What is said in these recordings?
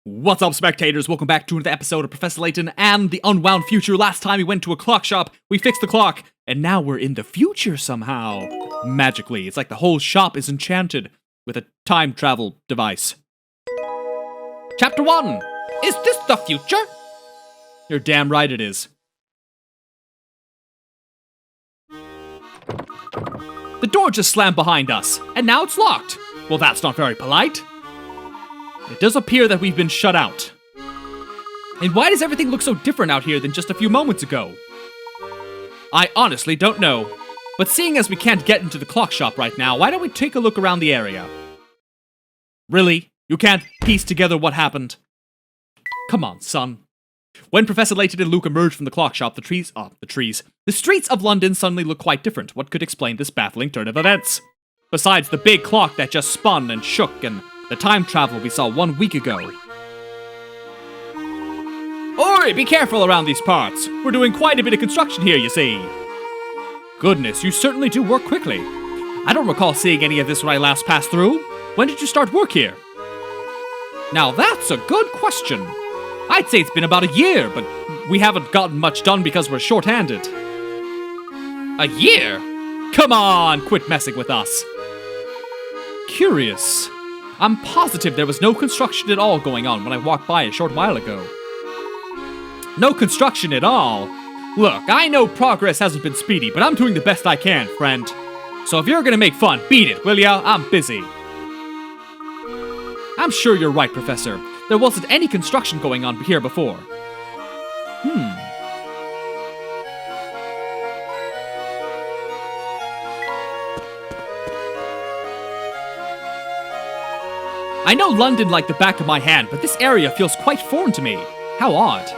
What's up, spectators? Welcome back to another episode of Professor Layton and the Unwound Future. Last time we went to a clock shop, we fixed the clock, and now we're in the future somehow. Magically. It's like the whole shop is enchanted with a time travel device. Chapter 1! Is this the future? You're damn right it is. The door just slammed behind us, and now it's locked. Well, that's not very polite. It does appear that we've been shut out. And why does everything look so different out here than just a few moments ago? I honestly don't know. But seeing as we can't get into the clock shop right now, why don't we take a look around the area? Really? You can't piece together what happened? Come on, son. When Professor Layton and Luke emerged from the clock shop, the streets of London suddenly look quite different. What could explain this baffling turn of events? Besides the big clock that just spun and shook and the time travel we saw 1 week ago. Oi, be careful around these parts. We're doing quite a bit of construction here, you see. Goodness, you certainly do work quickly. I don't recall seeing any of this when I last passed through. When did you start work here? Now that's a good question. I'd say it's been about a year, but we haven't gotten much done because we're short-handed. A year? Come on, quit messing with us. Curious. I'm positive there was no construction at all going on when I walked by a short while ago. No construction at all? Look, I know progress hasn't been speedy, but I'm doing the best I can, friend. So if you're gonna make fun, beat it, will ya? I'm busy. I'm sure you're right, Professor. There wasn't any construction going on here before. I know London like the back of my hand, but this area feels quite foreign to me. How odd.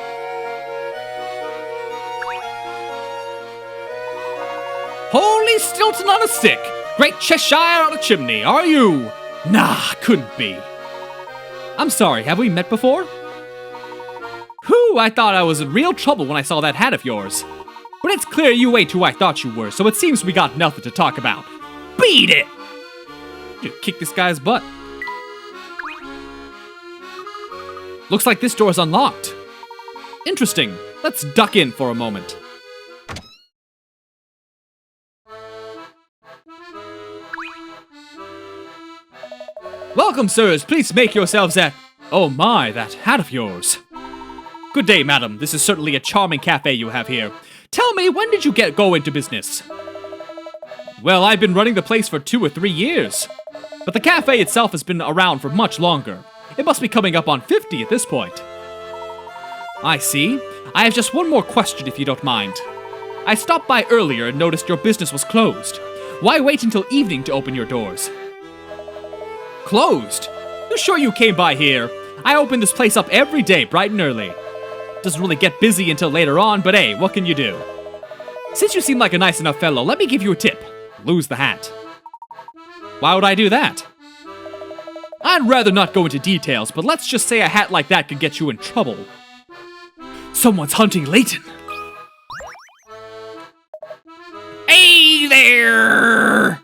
Holy Stilton on a stick! Great Cheshire on a chimney, are you? Nah, couldn't be. I'm sorry, have we met before? Whew, I thought I was in real trouble when I saw that hat of yours. But it's clear you ain't who I thought you were, so it seems we got nothing to talk about. Beat it! You kick this guy's butt. Looks like this door's unlocked. Interesting. Let's duck in for a moment. Welcome, sirs. Please make yourselves at... Oh my, that hat of yours. Good day, madam. This is certainly a charming cafe you have here. Tell me, when did you go into business? Well, I've been running the place for 2 or 3 years. But the cafe itself has been around for much longer. It must be coming up on 50 at this point. I see. I have just one more question if you don't mind. I stopped by earlier and noticed your business was closed. Why wait until evening to open your doors? Closed? You sure you came by here? I open this place up every day, bright and early. Doesn't really get busy until later on, but hey, what can you do? Since you seem like a nice enough fellow, let me give you a tip. Lose the hat. Why would I do that? I'd rather not go into details, but let's just say a hat like that could get you in trouble. Someone's hunting Layton. Hey there!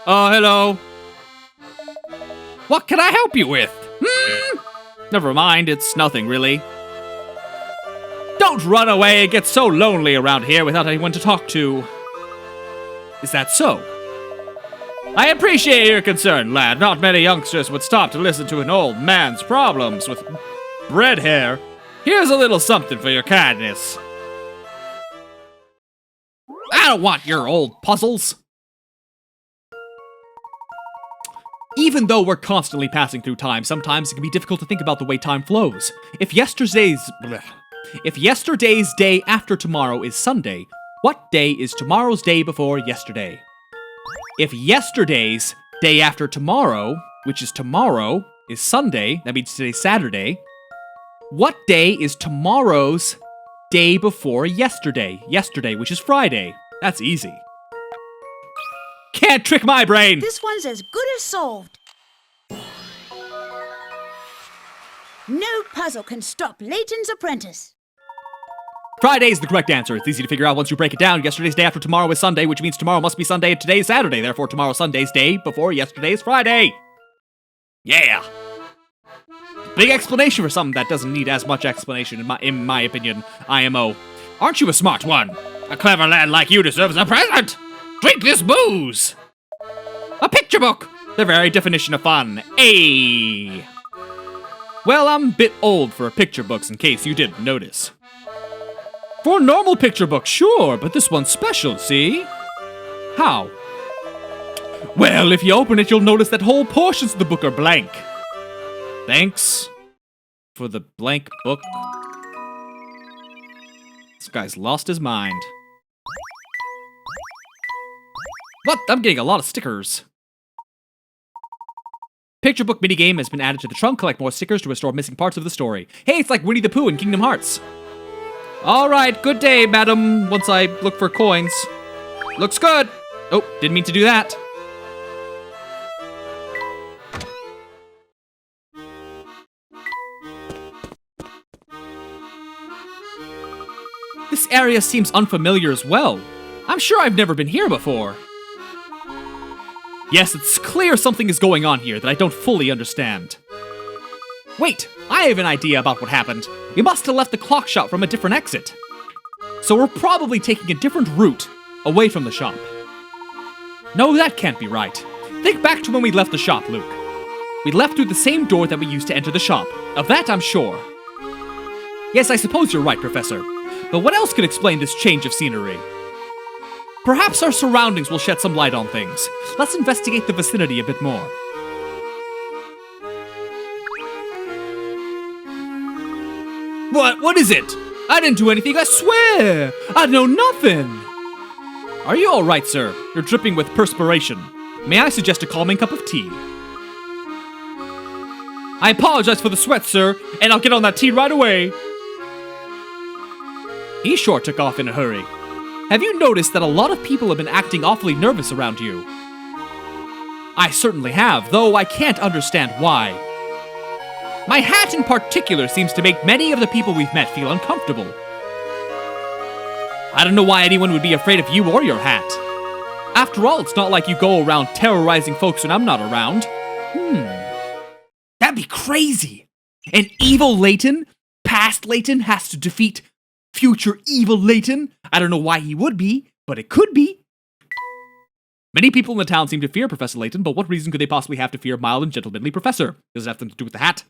Hello. What can I help you with? Never mind, it's nothing really. Don't run away, it gets so lonely around here without anyone to talk to. Is that so? I appreciate your concern, lad. Not many youngsters would stop to listen to an old man's problems with red hair. Here's a little something for your kindness. I don't want your old puzzles. Even though we're constantly passing through time, sometimes it can be difficult to think about the way time flows. If yesterday's day after tomorrow is Sunday, what day is tomorrow's day before yesterday? If yesterday's day after tomorrow, which is tomorrow, is Sunday, that means today's Saturday, what day is tomorrow's day before yesterday? Yesterday, which is Friday. That's easy. Can't trick my brain! This one's as good as solved. No puzzle can stop Layton's apprentice. Friday is the correct answer. It's easy to figure out once you break it down. Yesterday's day after tomorrow is Sunday, which means tomorrow must be Sunday and today's Saturday. Therefore, tomorrow's Sunday's day before yesterday's Friday. Yeah! Big explanation for something that doesn't need as much explanation, in my opinion, IMO. Aren't you a smart one? A clever lad like you deserves a present! Drink this booze! A picture book! The very definition of fun. Ayy! Well, I'm a bit old for picture books, in case you didn't notice. For a normal picture book, sure, but this one's special, see? How? Well, if you open it, you'll notice that whole portions of the book are blank. Thanks for the blank book. This guy's lost his mind. What? I'm getting a lot of stickers. Picture book minigame has been added to the trunk. Collect more stickers to restore missing parts of the story. Hey, it's like Winnie the Pooh in Kingdom Hearts. Alright, good day, madam. Once I look for coins. Looks good. Oh, didn't mean to do that. This area seems unfamiliar as well. I'm sure I've never been here before. Yes, it's clear something is going on here that I don't fully understand. Wait, I have an idea about what happened. We must have left the clock shop from a different exit. So we're probably taking a different route away from the shop. No, that can't be right. Think back to when we left the shop, Luke. We left through the same door that we used to enter the shop. Of that, I'm sure. Yes, I suppose you're right, Professor. But what else could explain this change of scenery? Perhaps our surroundings will shed some light on things. Let's investigate the vicinity a bit more. What is it? I didn't do anything, I swear! I know nothing! Are you alright, sir? You're dripping with perspiration. May I suggest a calming cup of tea? I apologize for the sweat, sir, and I'll get on that tea right away. He sure took off in a hurry. Have you noticed that a lot of people have been acting awfully nervous around you? I certainly have, though I can't understand why. My hat in particular seems to make many of the people we've met feel uncomfortable. I don't know why anyone would be afraid of you or your hat. After all, it's not like you go around terrorizing folks when I'm not around. That'd be crazy. An evil Layton, past Layton, has to defeat future evil Layton. I don't know why he would be, but it could be. Many people in the town seem to fear Professor Layton, but what reason could they possibly have to fear mild and gentlemanly Professor? Does it have something to do with the hat?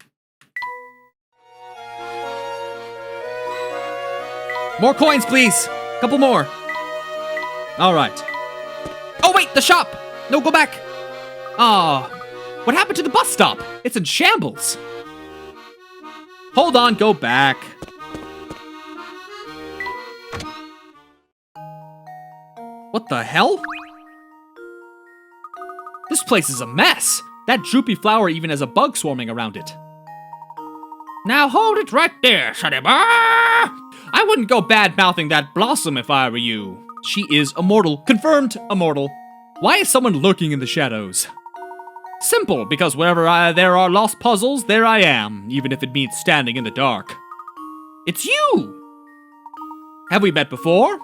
More coins, please! Couple more. Alright. Oh wait, the shop! No, go back! Ah, what happened to the bus stop? It's in shambles. Hold on, go back. What the hell? This place is a mess. That droopy flower even has a bug swarming around it. Now hold it right there, Shudder. I wouldn't go bad-mouthing that blossom if I were you. She is immortal. Confirmed immortal. Why is someone lurking in the shadows? Simple, because wherever there are lost puzzles, there I am, even if it means standing in the dark. It's you! Have we met before?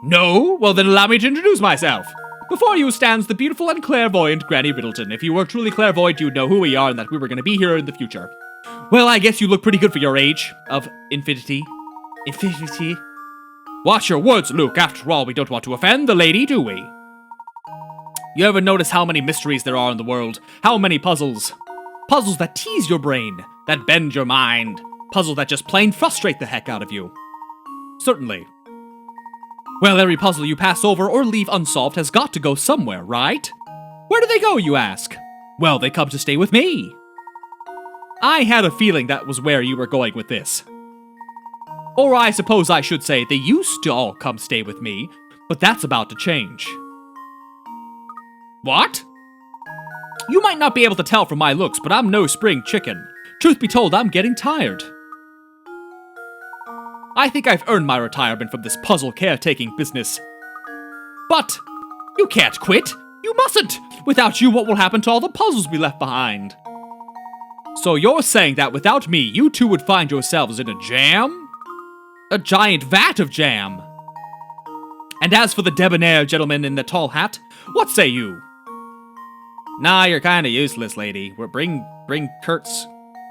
No? Well then allow me to introduce myself. Before you stands the beautiful and clairvoyant Granny Middleton. If you were truly clairvoyant, you'd know who we are and that we were going to be here in the future. Well, I guess you look pretty good for your age. Of infinity. Infinity? Watch your words, Luke. After all, we don't want to offend the lady, do we? You ever notice how many mysteries there are in the world? How many puzzles? Puzzles that tease your brain, that bend your mind. Puzzles that just plain frustrate the heck out of you. Certainly. Well, every puzzle you pass over or leave unsolved has got to go somewhere, right? Where do they go, you ask? Well, they come to stay with me. I had a feeling that was where you were going with this. Or I suppose I should say they used to all come stay with me, but that's about to change. What? You might not be able to tell from my looks, but I'm no spring chicken. Truth be told, I'm getting tired. I think I've earned my retirement from this puzzle caretaking business. But you can't quit. You mustn't. Without you, what will happen to all the puzzles we left behind? So you're saying that without me, you two would find yourselves in a jam? A giant vat of jam. And as for the debonair gentleman in the tall hat, what say you? Nah, you're kinda useless, lady. Bring Kurt's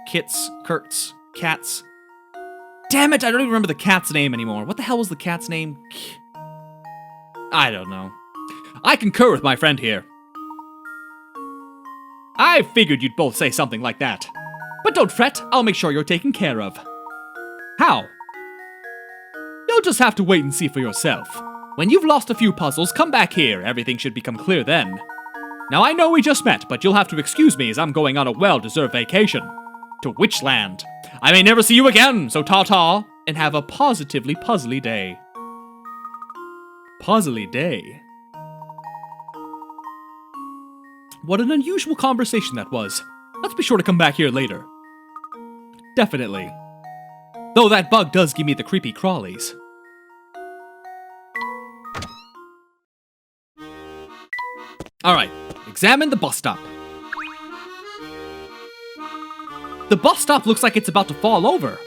Kits, Kurtz, Cats. Damn it, I don't even remember the cat's name anymore. What the hell was the cat's name? I don't know. I concur with my friend here. I figured you'd both say something like that. But don't fret, I'll make sure you're taken care of. How? You'll just have to wait and see for yourself. When you've lost a few puzzles, come back here. Everything should become clear then. Now I know we just met, but you'll have to excuse me as I'm going on a well-deserved vacation. To Witchland. I may never see you again, so ta-ta, and have a positively puzzly day. Puzzly day? What an unusual conversation that was. Let's be sure to come back here later. Definitely. Though that bug does give me the creepy crawlies. Alright, examine the bus stop. The bus stop looks like it's about to fall over.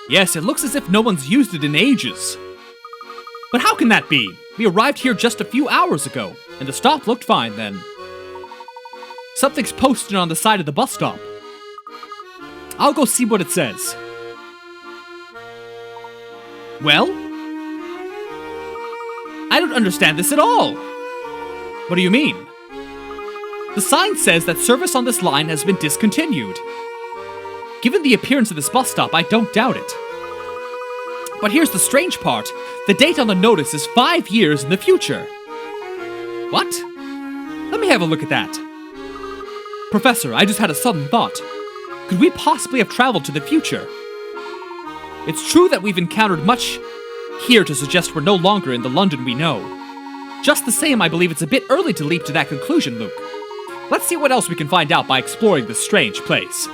Yes, it looks as if no one's used it in ages. But how can that be? We arrived here just a few hours ago, and the stop looked fine then. Something's posted on the side of the bus stop. I'll go see what it says. Well? I don't understand this at all. What do you mean? The sign says that service on this line has been discontinued. Given the appearance of this bus stop, I don't doubt it. But here's the strange part. The date on the notice is 5 years in the future. What? Let me have a look at that. Professor, I just had a sudden thought. Could we possibly have traveled to the future? It's true that we've encountered much here to suggest we're no longer in the London we know. Just the same, I believe it's a bit early to leap to that conclusion, Luke. Let's see what else we can find out by exploring this strange place.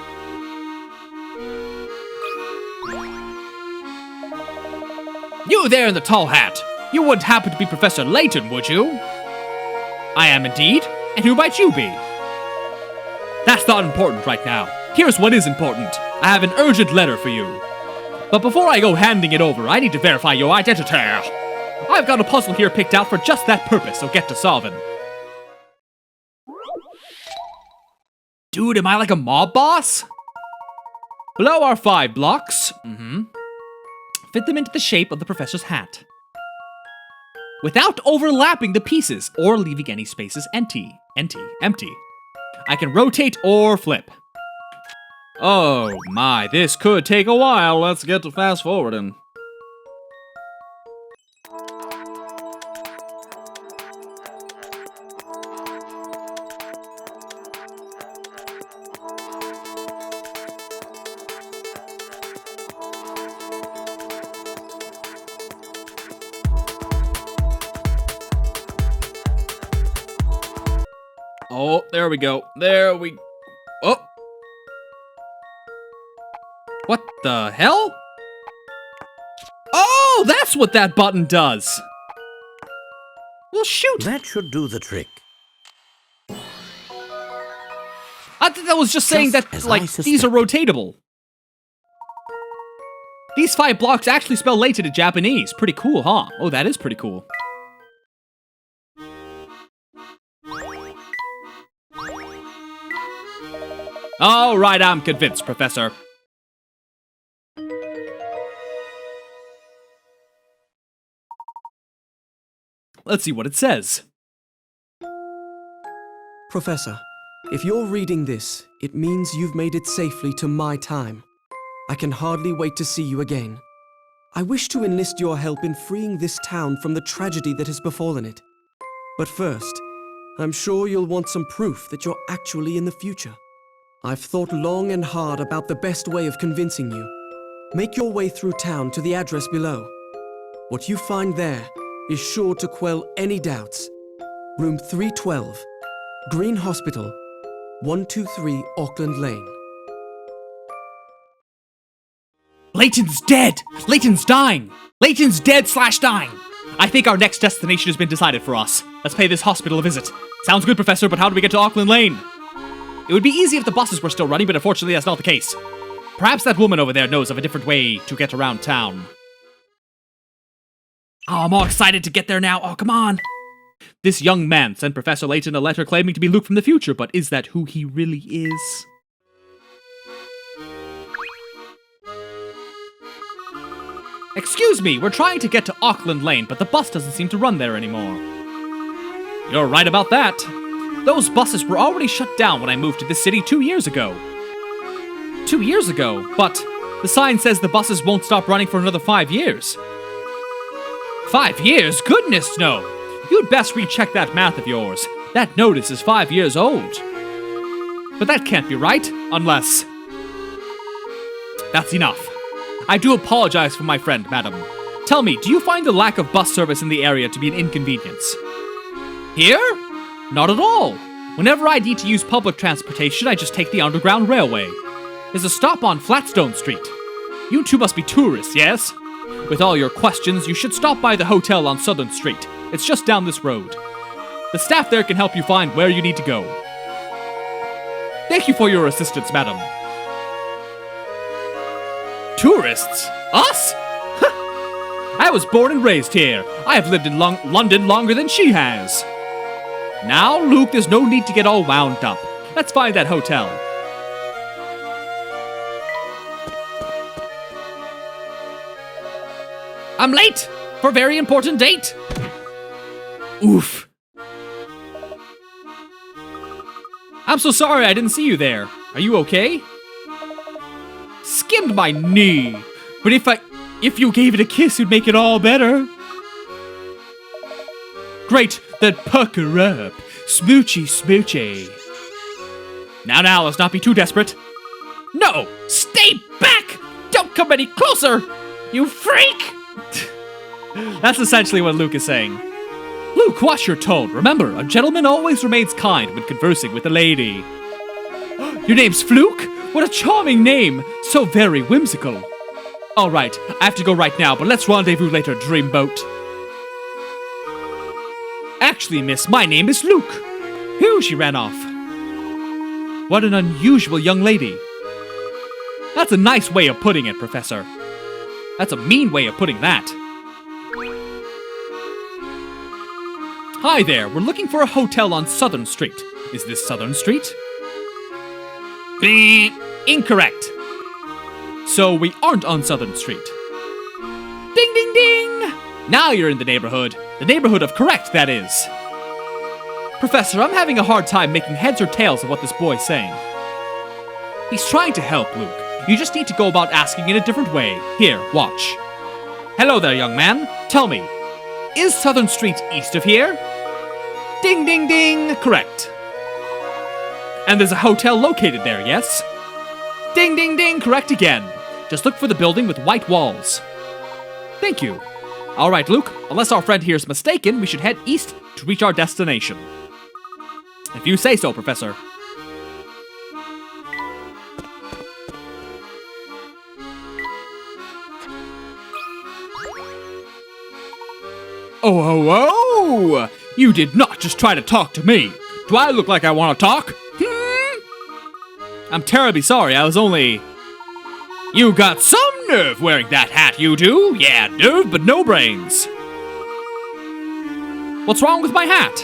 You there in the tall hat! You wouldn't happen to be Professor Layton, would you? I am indeed. And who might you be? That's not important right now. Here's what is important. I have an urgent letter for you. But before I go handing it over, I need to verify your identity. I've got a puzzle here picked out for just that purpose, so get to solving. Dude, am I like a mob boss? Below are 5 blocks. Fit them into the shape of the professor's hat. Without overlapping the pieces or leaving any spaces empty. I can rotate or flip. Oh my, this could take a while. Let's get to fast forwarding. Oh, there we go. Oh! What the hell? Oh, that's what that button does! Well, shoot! That should do the trick. I thought that was just saying that, like, these are rotatable. These 5 blocks actually spell Layton in Japanese. Pretty cool, huh? Oh, that is pretty cool. All right, I'm convinced, Professor. Let's see what it says. Professor, if you're reading this, it means you've made it safely to my time. I can hardly wait to see you again. I wish to enlist your help in freeing this town from the tragedy that has befallen it. But first, I'm sure you'll want some proof that you're actually in the future. I've thought long and hard about the best way of convincing you. Make your way through town to the address below. What you find there is sure to quell any doubts. Room 312, Green Hospital, 123 Auckland Lane. Layton's dead! Layton's dying! Layton's dead/dying! I think our next destination has been decided for us. Let's pay this hospital a visit. Sounds good, Professor, but how do we get to Auckland Lane? It would be easy if the buses were still running, but unfortunately that's not the case. Perhaps that woman over there knows of a different way to get around town. Oh, I'm all excited to get there now. Oh, come on. This young man sent Professor Layton a letter claiming to be Luke from the future, but is that who he really is? Excuse me, we're trying to get to Auckland Lane, but the bus doesn't seem to run there anymore. You're right about that. Those buses were already shut down when I moved to this city 2 years ago. 2 years ago? But the sign says the buses won't stop running for another 5 years. 5 years? Goodness no! You'd best recheck that math of yours. That notice is 5 years old. But that can't be right, unless... That's enough. I do apologize for my friend, madam. Tell me, do you find the lack of bus service in the area to be an inconvenience? Here? Not at all. Whenever I need to use public transportation, I just take the Underground Railway. There's a stop on Flatstone Street. You two must be tourists, yes? With all your questions, you should stop by the hotel on Southern Street. It's just down this road. The staff there can help you find where you need to go. Thank you for your assistance, madam. Tourists? Us? I was born and raised here. I have lived in London longer than she has. Now, Luke, there's no need to get all wound up. Let's find that hotel. I'm late for a very important date. Oof. I'm so sorry I didn't see you there. Are you okay? Skinned my knee. But if you gave it a kiss, it'd make it all better. Great, then pucker up. Smoochy, smoochy. Now, let's not be too desperate. No, stay back! Don't come any closer, you freak! That's essentially what Luke is saying. Luke, watch your tone. Remember, a gentleman always remains kind when conversing with a lady. Your name's Fluke? What a charming name. So very whimsical. All right, I have to go right now, but let's rendezvous later, dreamboat. Actually, miss, my name is Luke. Phew, she ran off. What an unusual young lady. That's a nice way of putting it, Professor. That's a mean way of putting that. Hi there, we're looking for a hotel on Southern Street. Is this Southern Street? Incorrect. So we aren't on Southern Street. Ding, ding, ding! Now you're in the neighborhood. The neighborhood of correct, that is. Professor, I'm having a hard time making heads or tails of what this boy's saying. He's trying to help, Luke. You just need to go about asking in a different way. Here, watch. Hello there, young man. Tell me, is Southern Street east of here? Ding, ding, ding! Correct. And there's a hotel located there, yes? Ding, ding, ding! Correct again. Just look for the building with white walls. Thank you. All right, Luke, unless our friend here is mistaken, we should head east to reach our destination. If you say so, Professor. Oh! You did not just try to talk to me. Do I look like I want to talk? I'm terribly sorry, I was only... You got some nerve wearing that hat, you do. Yeah, nerve, but no brains. What's wrong with my hat?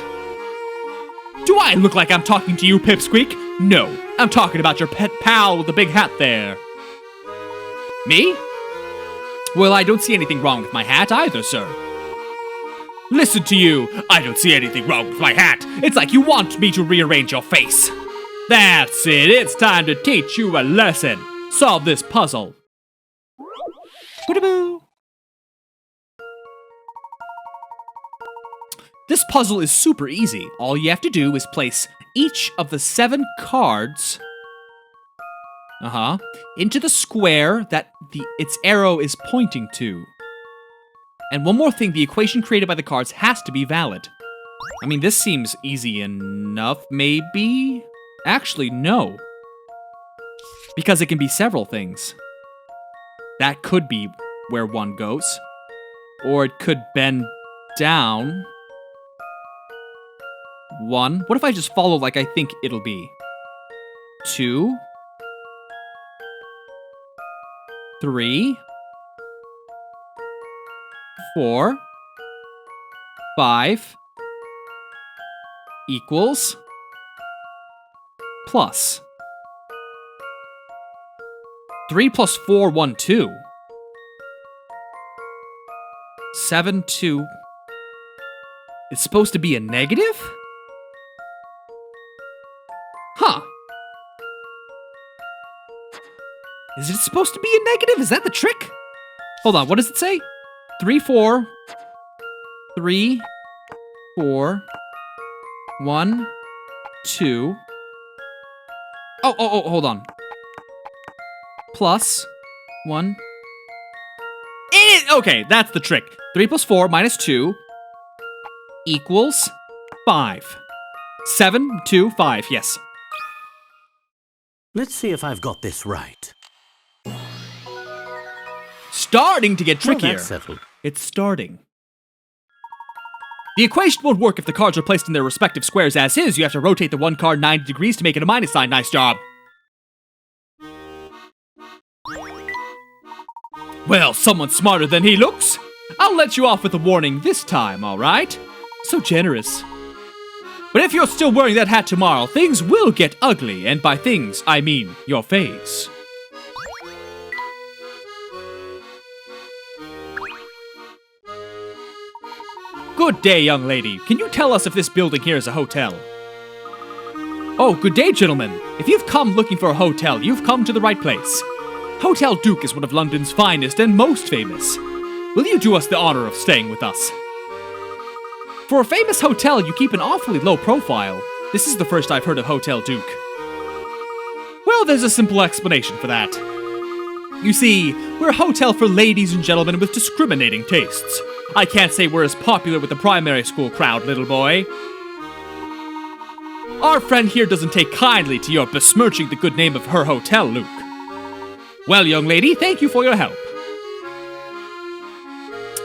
Do I look like I'm talking to you, Pipsqueak? No, I'm talking about your pet pal with the big hat there. Me? Well, I don't see anything wrong with my hat either, sir. Listen to you. I don't see anything wrong with my hat. It's like you want me to rearrange your face. That's it. It's time to teach you a lesson. Solve this puzzle. Boo-da-boo. This puzzle is super easy. All you have to do is place each of the 7 cards into the square that its arrow is pointing to. And one more thing, the equation created by the cards has to be valid. I mean, this seems easy enough, maybe? Actually, no. Because it can be several things. That could be where one goes. Or it could bend down. 1. What if I just follow like I think it'll be? 2. 3. 4. 5. Equals. Plus. 3 plus 4, 1, 2. 7, 2. It's supposed to be a negative? Huh. Is it supposed to be a negative? Is that the trick? Hold on, what does it say? 3, 4. 3, 4. 1, 2. Oh, hold on. Plus 1. Okay, that's the trick. 3 plus 4 minus 2 equals 5. 7, 2, 5, yes. Let's see if I've got this right. Starting to get trickier. Well, that's settled. It's starting. The equation won't work if the cards are placed in their respective squares as is. You have to rotate the one card 90 degrees to make it a minus sign. Nice job. Well, someone smarter than he looks. I'll let you off with a warning this time, alright? So generous. But if you're still wearing that hat tomorrow, things will get ugly, and by things, I mean your face. Good day, young lady. Can you tell us if this building here is a hotel? Oh, good day, gentlemen. If you've come looking for a hotel, you've come to the right place. Hotel Duke is one of London's finest and most famous. Will you do us the honor of staying with us? For a famous hotel, you keep an awfully low profile. This is the first I've heard of Hotel Duke. Well, there's a simple explanation for that. You see, we're a hotel for ladies and gentlemen with discriminating tastes. I can't say we're as popular with the primary school crowd, little boy. Our friend here doesn't take kindly to your besmirching the good name of her hotel, Luke. Well, young lady, thank you for your help.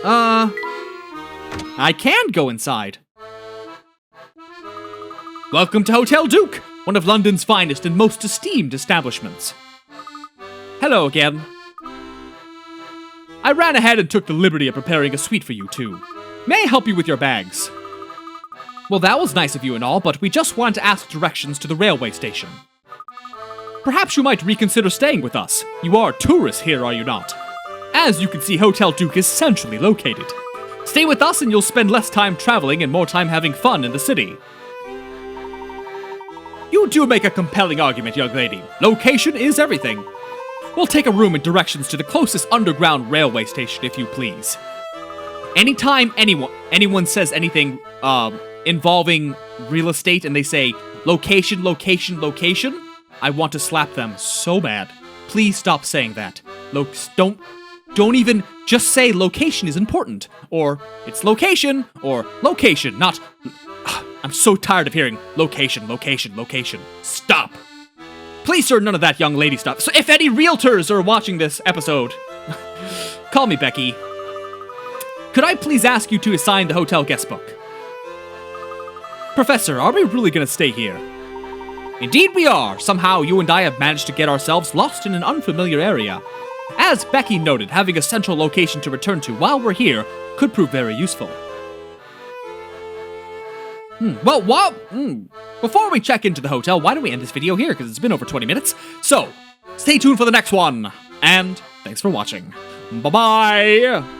I can go inside. Welcome to Hotel Duke, one of London's finest and most esteemed establishments. Hello again. I ran ahead and took the liberty of preparing a suite for you two. May I help you with your bags? Well, that was nice of you and all, but we just wanted to ask directions to the railway station. Perhaps you might reconsider staying with us. You are tourists here, are you not? As you can see, Hotel Duke is centrally located. Stay with us and you'll spend less time traveling and more time having fun in the city. You do make a compelling argument, young lady. Location is everything. We'll take a room and directions to the closest underground railway station, if you please. Anytime anyone says anything involving real estate and they say location, location, location, I want to slap them so bad. Please stop saying that. Don't even just say location is important, or it's location, or location, not... I'm so tired of hearing location, location, location. Stop. Please, sir, none of that young lady stuff. So if any realtors are watching this episode, call me Becky. Could I please ask you to assign the hotel guest book? Professor, are we really gonna stay here? Indeed we are. Somehow you and I have managed to get ourselves lost in an unfamiliar area. As Becky noted, having a central location to return to while we're here could prove very useful. Before we check into the hotel, why don't we end this video here, because it's been over 20 minutes. So, stay tuned for the next one, and thanks for watching. Bye-bye!